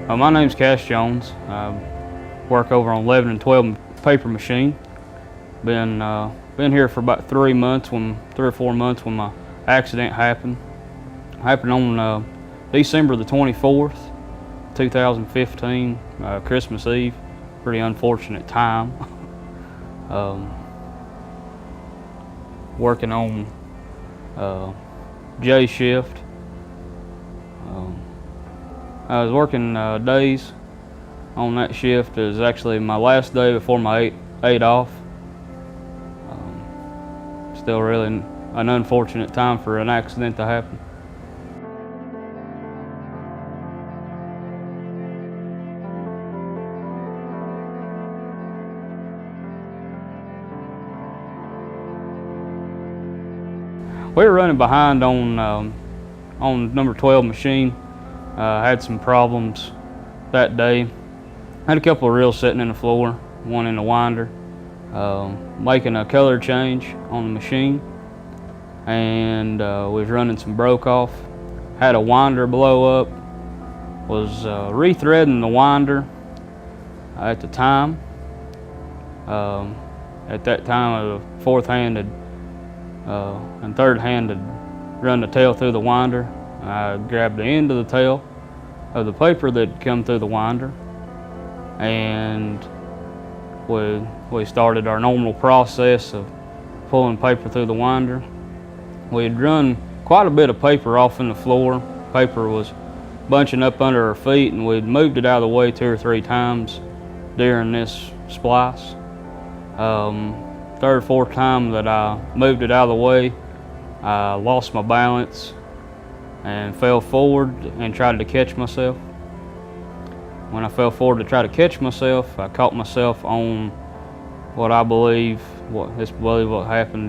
My name's Cash Jones. I work over on 11 and 12 paper machine. Been here for about 3 or 4 months when my accident happened. Happened on December the 24th, 2015, Christmas Eve. Pretty unfortunate time. Working on J shift. I was working days on that shift. It was actually my last day before my eight off. Still really an unfortunate time for an accident to happen. We were running behind on number 12 machine. Had some problems that day. Had a couple of reels sitting in the floor, one in the winder. Making a color change on the machine, and was running some broke off. Had a winder blow up. Was rethreading the winder at the time. At that time, the fourth hand and third hand had run the tail through the winder. I grabbed the end of the tail of the paper that had come through the winder, and we started our normal process of pulling paper through the winder. We had run quite a bit of paper off in the floor. Paper was bunching up under our feet, and we'd moved it out of the way 2 or 3 times during this splice. Third or fourth time that I moved it out of the way, I lost my balance and fell forward and tried to catch myself. When I fell forward to try to catch myself, I caught myself on what happened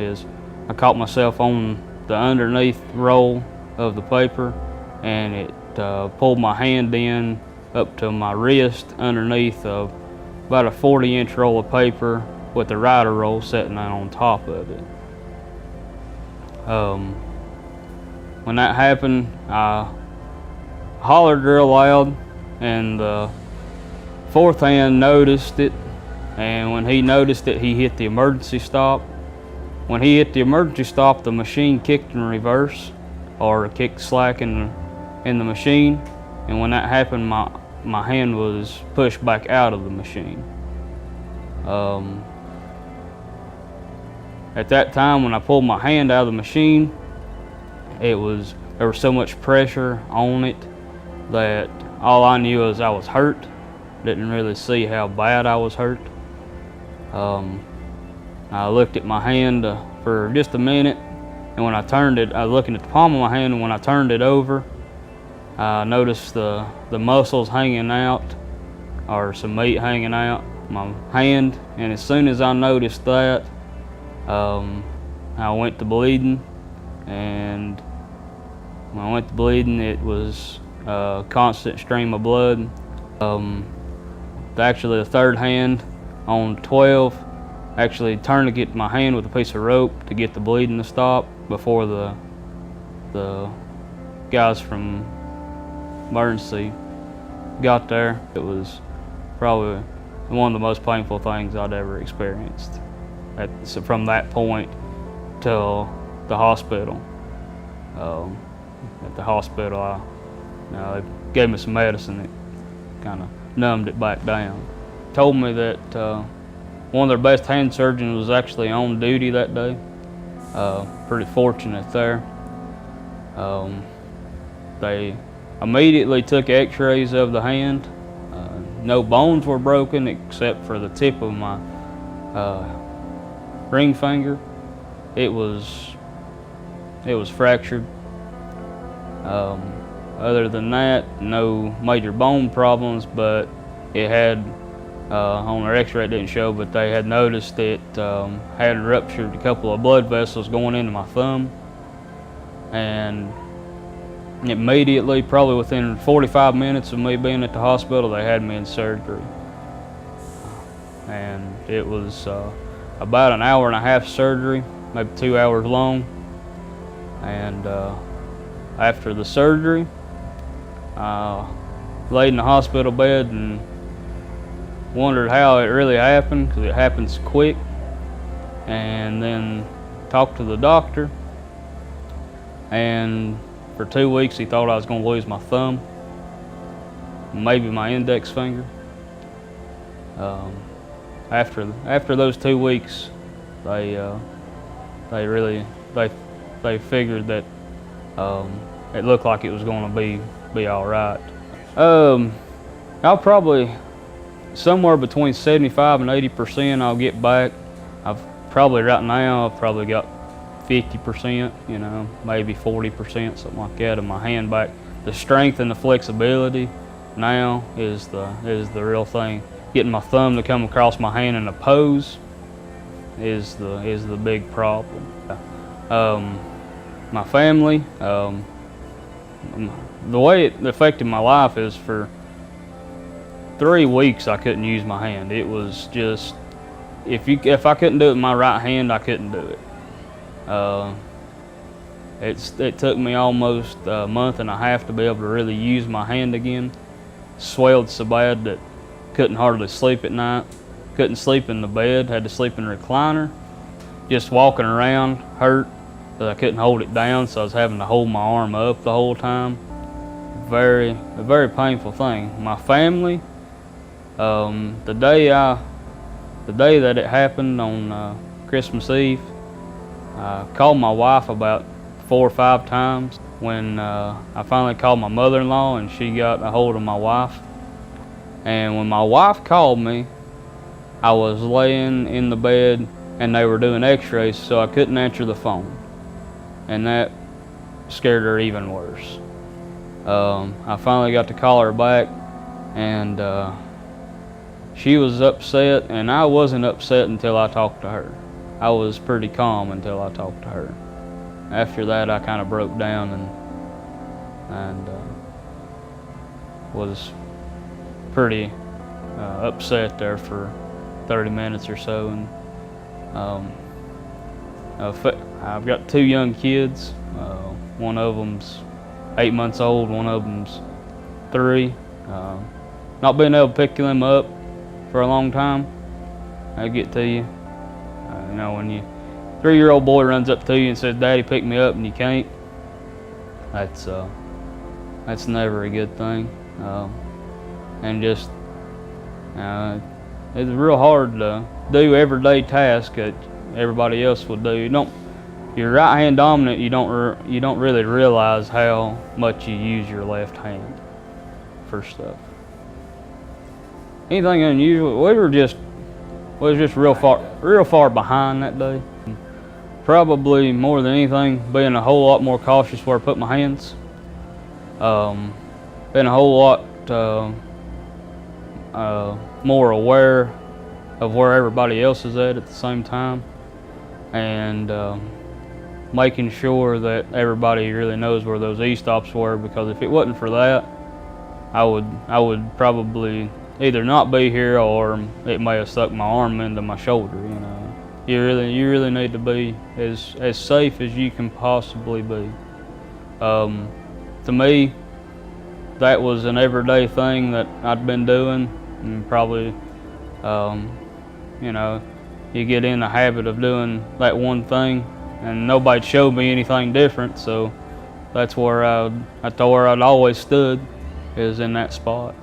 is I caught myself on the underneath roll of the paper, and it pulled my hand in up to my wrist underneath of about a 40-inch roll of paper with the rider roll sitting on top of it. When that happened, I hollered real loud, and the fourth hand noticed it, and when he noticed it, he hit the emergency stop. When he hit the emergency stop, the machine kicked in reverse, or kicked slack in the machine, and when that happened, my hand was pushed back out of the machine. At that time, when I pulled my hand out of the machine, there was so much pressure on it that all I knew was I was hurt. Didn't really see how bad I was hurt. I looked at my hand for just a minute, and when I turned it, I was looking at the palm of my hand, and when I turned it over, I noticed the muscles hanging out, or some meat hanging out my hand, and as soon as I noticed that, I went to bleeding, and when I went to bleeding, it was a constant stream of blood. Actually, the third hand on 12 actually tourniqueted my hand with a piece of rope to get the bleeding to stop before the guys from emergency got there. It was probably one of the most painful things I'd ever experienced. From that point till the hospital. At the hospital, they gave me some medicine that kind of numbed it back down. Told me that one of their best hand surgeons was actually on duty that day. Pretty fortunate there. They immediately took x-rays of the hand. No bones were broken except for the tip of my ring finger. It was fractured. Other than that, no major bone problems, but it had, on their x-ray it didn't show, but they had noticed it had ruptured a couple of blood vessels going into my thumb. And immediately, probably within 45 minutes of me being at the hospital, they had me in surgery. And it was about an hour and a half surgery, maybe 2 hours long. And after the surgery, laid in the hospital bed and wondered how it really happened, because it happens quick. And then talked to the doctor, and for 2 weeks he thought I was going to lose my thumb, maybe my index finger. After those 2 weeks, they figured that it looked like it was going to be all right. I'll probably somewhere between 75 and 80% I'll get back. Right now I've probably got 50%, you know, maybe 40%, something like that, of my hand back. The strength and the flexibility now is the real thing. Getting my thumb to come across my hand in a pose is the big problem. My family, the way it affected my life is for 3 weeks I couldn't use my hand. It was just, if I couldn't do it with my right hand, I couldn't do it. It took me almost a month and a half to be able to really use my hand again. Swelled so bad that couldn't hardly sleep at night. Couldn't sleep in the bed, had to sleep in a recliner. Just walking around hurt, but I couldn't hold it down, so I was having to hold my arm up the whole time. A very painful thing. My family, the day that it happened on Christmas Eve, I called my wife about 4 or 5 times. When I finally called my mother-in-law, and she got a hold of my wife. And when my wife called me, I was laying in the bed and they were doing x-rays, so I couldn't answer the phone. And that scared her even worse. I finally got to call her back, and she was upset, and I wasn't upset until I talked to her. I was pretty calm until I talked to her. After that, I kind of broke down and was pretty upset there for 30 minutes or so. And I've got 2 young kids. One of them's 8 months old, one of them's 3. Not being able to pick them up for a long time, I'll get to you. You know, when your 3-year-old boy runs up to you and says, "Daddy, pick me up," and you can't, that's never a good thing. And just it's real hard to do everyday tasks that everybody else would do. You're right hand dominant. You don't really realize how much you use your left hand for stuff. Anything unusual? We was just real far behind that day. Probably more than anything, being a whole lot more cautious where I put my hands. Been a whole lot more aware of where everybody else is at the same time, and making sure that everybody really knows where those E-stops were, because if it wasn't for that, I would probably either not be here, or it may have stuck my arm into my shoulder. You know, you really need to be as safe as you can possibly be. To me, that was an everyday thing that I'd been doing, and probably, you know, you get in the habit of doing that one thing, and nobody showed me anything different, so that's where I'd always stood, is in that spot.